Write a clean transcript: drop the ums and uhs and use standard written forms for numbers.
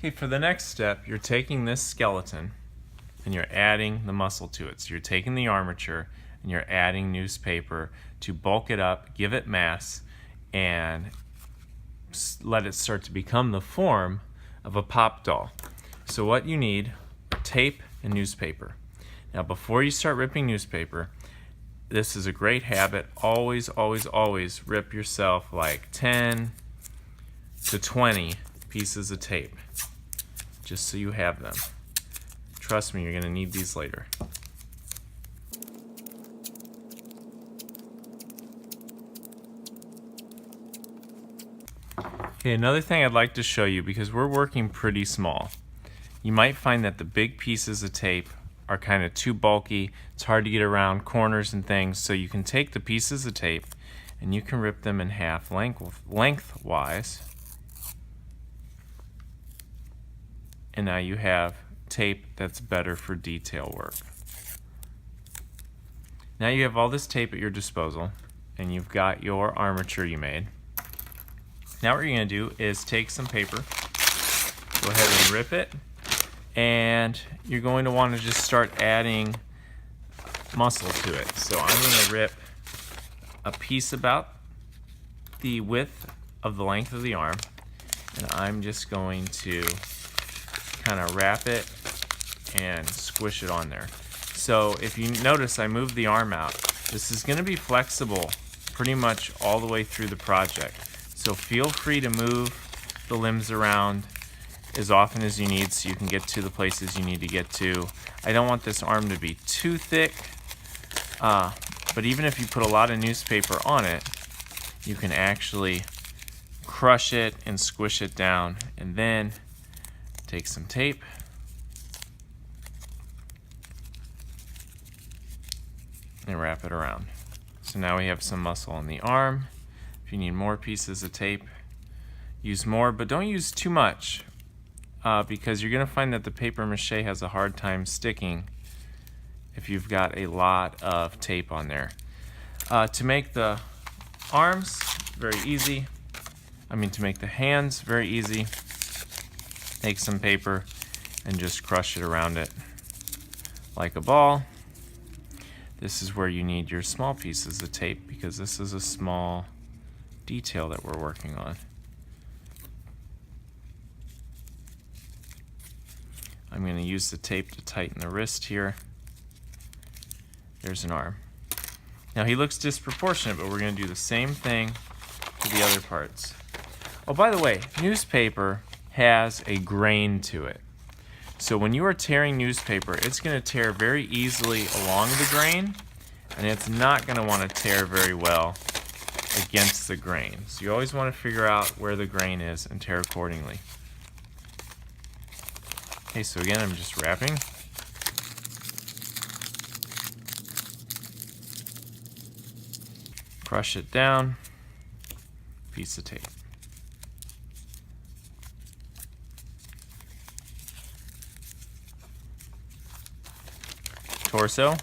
Okay, for the next step, you're taking this skeleton and you're adding the muscle to it. So you're taking the armature and you're adding newspaper to bulk it up, give it mass, and let it start to become the form of a pop doll. So what you need are tape and newspaper. Now before you start ripping newspaper, this is a great habit. Always, always, always rip yourself like 10 to 20 pieces of tape, just so you have them. Trust me, you're going to need these later. Okay, another thing I'd like to show you, because we're working pretty small, you might find that the big pieces of tape are kind of too bulky. It's hard to get around corners and things, so you can take the pieces of tape and you can rip them in half lengthwise. And now you have tape that's better for detail work. Now you have all this tape at your disposal and you've got your armature you made. Now what you're going to do is take some paper, go ahead and rip it, and you're going to want to just start adding muscle to it. So I'm going to rip a piece about the width of the length of the arm, and I'm just going to kind of wrap it and squish it on there. So if you notice, I moved the arm out. This is going to be flexible pretty much all the way through the project. So feel free to move the limbs around as often as you need so you can get to the places you need to get to. I don't want this arm to be too thick, but even if you put a lot of newspaper on it, you can actually crush it and squish it down, and then take some tape and wrap it around. So now we have some muscle on the arm. If you need more pieces of tape, use more, but don't use too much because you're going to find that the paper mache has a hard time sticking if you've got a lot of tape on there. To make the arms, very easy. To make the hands, very easy. Take some paper and just crush it around it like a ball. This is where you need your small pieces of tape because this is a small detail that we're working on. I'm going to use the tape to tighten the wrist here. There's an arm. Now he looks disproportionate, but we're going to do the same thing to the other parts. Oh, by the way, newspaper has a grain to it. So when you are tearing newspaper, it's going to tear very easily along the grain, and it's not going to want to tear very well against the grain. So you always want to figure out where the grain is and tear accordingly. Okay, so again, I'm just wrapping. Crush it down, piece of tape. Torso.